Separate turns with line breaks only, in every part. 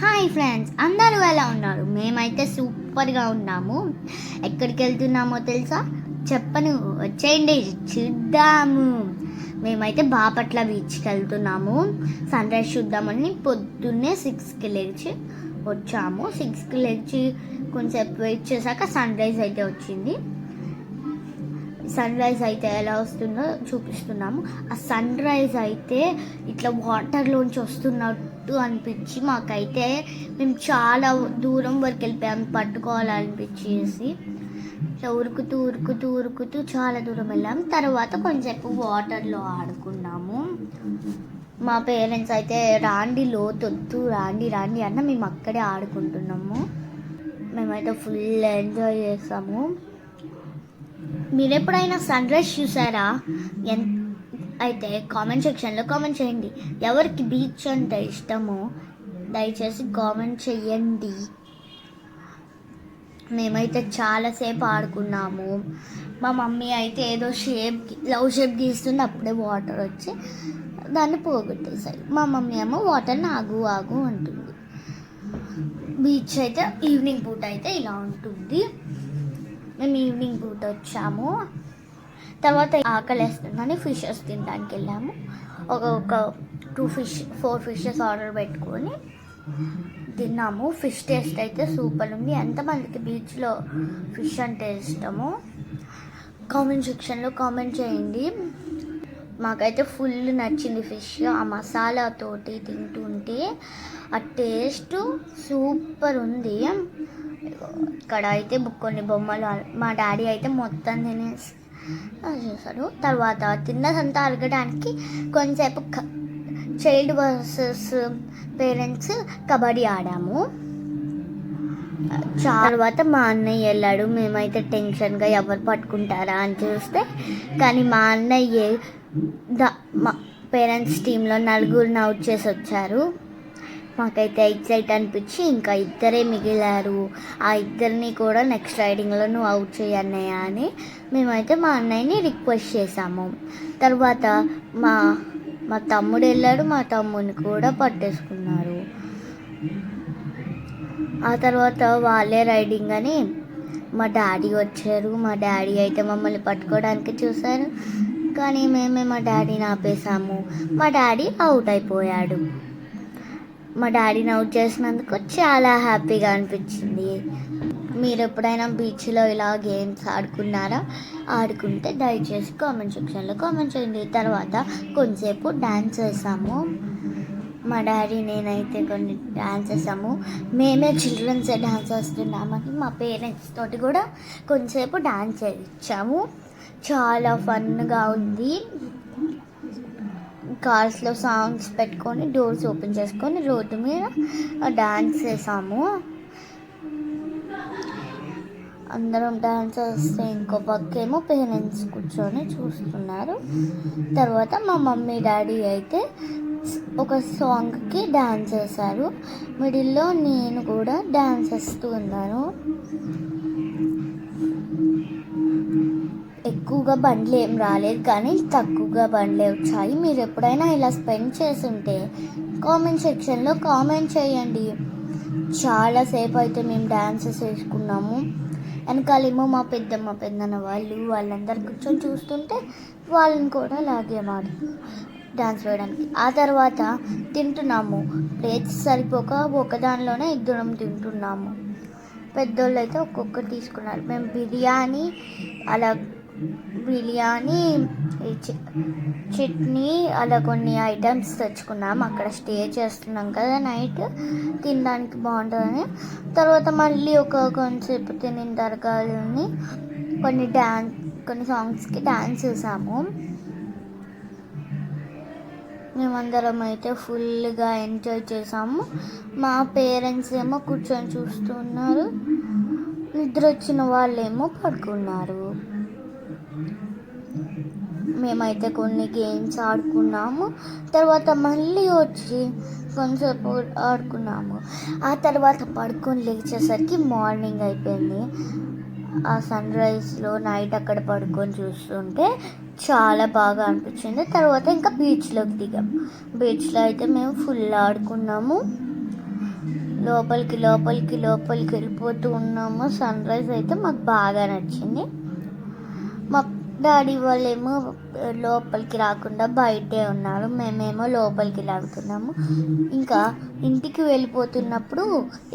Hi friends, అందరూ ఎలా ఉన్నారు? మేమైతే సూపర్గా ఉన్నాము. ఎక్కడికి వెళ్తున్నామో తెలుసా? చెప్పను, వచ్చేయండి చూద్దాము. మేమైతే బాపట్ల బీచ్కి వెళ్తున్నాము. సన్ రైజ్ చూద్దామని పొద్దున్నే 6కి లేచి వచ్చాము. 6కి లేచి కొంచెంసేపు వెయిట్ చేశాక సన్ రైజ్ అయితే వచ్చింది. సన్ రైజ్ అయితే ఎలా వస్తుందో చూపిస్తున్నాము. ఆ సన్ రైజ్ అయితే ఇట్లా వాటర్లోంచి వస్తున్నట్టు అనిపించి మాకైతే మేము చాలా దూరం వరకు వెళ్ళిపోయాము, పట్టుకోవాలనిపించేసి ఇట్లా ఉరుకుతూ ఉరుకుతూ ఉరుకుతూ చాలా దూరం వెళ్ళాము. తర్వాత కొంచెంసేపు వాటర్లో ఆడుకున్నాము. మా పేరెంట్స్ అయితే రాండి లోతొద్దు, రాండి రాండి అన్న మేము అక్కడే ఆడుకుంటున్నాము. మేమైతే ఫుల్ ఎంజాయ్ చేసాము. మీరు ఎప్పుడైనా సన్ రైజ్ చూసారా? అయితే కామెంట్ సెక్షన్లో కామెంట్ చేయండి. ఎవరికి బీచ్ అంటే ఇష్టమో దయచేసి కామెంట్ చేయండి. మేమైతే చాలాసేపు ఆడుకున్నాము. మా మమ్మీ అయితే ఏదో లవ్ షేప్ గీస్తుంది, అప్పుడే వాటర్ వచ్చి దాన్ని పోగొట్టేసాయి. మా మమ్మీ ఏమో వాటర్ని ఆగు ఆగు అంటుంది. బీచ్ అయితే ఈవినింగ్ పూట అయితే ఇలా ఉంటుంది. మేము ఈవినింగ్ పూట వచ్చాము. తర్వాత ఆకలేస్తుందని ఫిషెస్ తినడానికి వెళ్ళాము. ఒక 4 ఫిషెస్ ఆర్డర్ పెట్టుకొని తిన్నాము. ఫిష్ టేస్ట్ అయితే సూపర్ ఉంది. ఎంతమందికి బీచ్లో ఫిష్ అంటే ఇష్టమో కామెంట్ సెక్షన్లో కామెంట్ చేయండి. మాకైతే ఫుల్ నచ్చింది ఫిష్. ఆ మసాలాతోటి తింటుంటే ఆ టేస్ట్ సూపర్ ఉంది. ఇక్కడ అయితే కొన్ని బొమ్మలు మా డాడీ అయితే మొత్తం తినేసి చేశారు. తర్వాత తిన్నదంతా అరగడానికి కొంచెంసేపు చైల్డ్ వర్సెస్ పేరెంట్స్ కబడ్డీ ఆడాము. తర్వాత మా అన్నయ్య వెళ్ళాడు. మేమైతే టెన్షన్గా ఎవరు పట్టుకుంటారా అని చూస్తే కానీ మా అన్నయ్య మా పేరెంట్స్ టీంలో 4 అవుట్ చేసి వచ్చారు. మాకైతే ఎక్సైట్ అనిపించి ఇంకా 2 మిగిలారు. ఆ 2 కూడా నెక్స్ట్ రైడింగ్లో నువ్వు అవుట్ చేయన్నయ్య అని మేమైతే మా అన్నయ్యని రిక్వెస్ట్ చేసాము. తర్వాత మా తమ్ముడు వెళ్ళాడు. మా తమ్ముడిని కూడా పట్టేసుకున్నారు. ఆ తర్వాత వాళ్ళే రైడింగ్ అని మా డాడీ వచ్చారు. మా డాడీ అయితే మమ్మల్ని పట్టుకోవడానికి చూశారు కానీ మేమే మా డాడీని ఆపేసాము. మా డాడీ అవుట్ అయిపోయాడు. మా డాడీని అవుట్ చేసినందుకు చాలా హ్యాపీగా అనిపించింది. మీరు ఎప్పుడైనా బీచ్లో ఇలా గేమ్స్ ఆడుకున్నారా? ఆడుకుంటే దయచేసి కామెంట్ సెక్షన్లో కామెంట్ చేయండి. తర్వాత కొంచెంసేపు డ్యాన్స్ వేసాము. మా డాడీ నేనైతే కొన్ని డ్యాన్స్ వేసాము. మేమే చిల్డ్రన్స్ డ్యాన్స్ వేస్తున్నామని మా పేరెంట్స్ తోటి కూడా కొంచెంసేపు డ్యాన్స్ వేయించాము. చాలా ఫన్గా ఉంది. కార్స్లో సాంగ్స్ పెట్టుకొని డోర్స్ ఓపెన్ చేసుకొని రోడ్డు మీద డాన్స్ చేసాము. అందరం డాన్స్ చేస్తే ఇంకో పక్కేమో పేరెంట్స్ కూర్చొని చూస్తున్నారు. తర్వాత మా మమ్మీ డాడీ అయితే ఒక సాంగ్కి డాన్స్ చేశారు. మిడిల్లో నేను కూడా డాన్స్ చేస్తూ ఉన్నాను. ఎక్కువగా బండ్లు ఏం రాలేదు కానీ తక్కువగా బండ్లే వచ్చాయి. మీరు ఎప్పుడైనా ఇలా స్పెండ్ చేస్తుంటే కామెంట్ సెక్షన్లో కామెంట్ చేయండి. చాలాసేపు అయితే మేము డాన్సెస్ వేసుకున్నాము. వెనకాలేమో మా పెద్దన్న వాళ్ళందరూ కూర్చొని చూస్తుంటే వాళ్ళని కూడా లాగేవాడు డాన్స్ వేయడానికి. ఆ తర్వాత తింటున్నాము. ప్లేట్స్ సరిపోక ఒకదానిలోనే 2 తింటున్నాము. పెద్దోళ్ళు అయితే ఒక్కొక్కటి తీసుకున్నారు. మేము బిర్యానీ చట్నీ అలా కొన్ని ఐటమ్స్ తెచ్చుకున్నాం. అక్కడ స్టే చేస్తున్నాం కదా నైట్, తినడానికి బాగుంటుందని. తర్వాత మళ్ళీ కొంచెంసేపు తినిన తర్వాత కొన్ని సాంగ్స్కి డాన్స్ చేసాము. మేమందరం అయితే ఫుల్గా ఎంజాయ్ చేసాము. మా పేరెంట్స్ ఏమో కూర్చొని చూస్తున్నారు. నిద్ర వచ్చిన వాళ్ళేమో పడుకున్నారు. మేమైతే కొన్ని గేమ్స్ ఆడుకున్నాము. తర్వాత మళ్ళీ వచ్చి కొంచెంసేపు ఆడుకున్నాము. ఆ తర్వాత పడుకొని లేచేసరికి మార్నింగ్ అయిపోయింది. ఆ సన్ రైజ్లో నైట్ అక్కడ పడుకొని చూస్తుంటే చాలా బాగా అనిపించింది. తర్వాత ఇంకా బీచ్లోకి దిగాం. బీచ్లో అయితే మేము ఫుల్ ఆడుకున్నాము. లోపలికి వెళ్ళిపోతూ ఉన్నాము. సన్ రైజ్ అయితే మాకు బాగా నచ్చింది. మా డాడీ వాళ్ళేమో లోపలికి రాకుండా బయటే ఉన్నారు, మేమేమో లోపలికి లాగుతున్నాము. ఇంకా ఇంటికి వెళ్ళిపోతున్నప్పుడు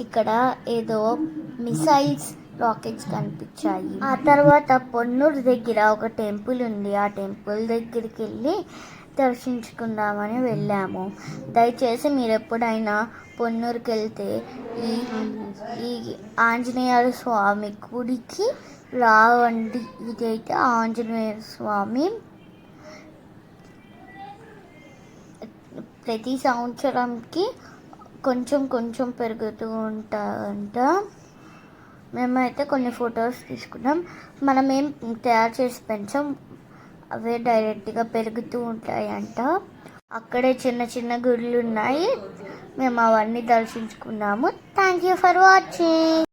ఇక్కడ ఏదో మిసైల్స్, రాకెట్స్ కనిపించాయి. ఆ తర్వాత పొన్నూరు దగ్గర ఒక టెంపుల్ ఉంది. ఆ టెంపుల్ దగ్గరికి వెళ్ళి దర్శించుకుందామని వెళ్ళాము. దయచేసి మీరు ఎప్పుడైనా పొన్నూరుకి వెళ్తే ఈ ఆంజనేయ స్వామి గుడికి రావండి. ఇదైతే ఆంజనేయ స్వామి ప్రతి సంవత్సరంకి కొంచెం పెరుగుతూ ఉంటారంట. మేమైతే కొన్ని ఫొటోస్ తీసుకున్నాం. మనం ఏం తయారు చేసి పెంచాం, అవే డైరెక్ట్గా పెరుగుతూ ఉంటాయంట. అక్కడే చిన్న గుళ్ళు ఉన్నాయి, మేము అవన్నీ దర్శించుకున్నాము. Thank you for watching.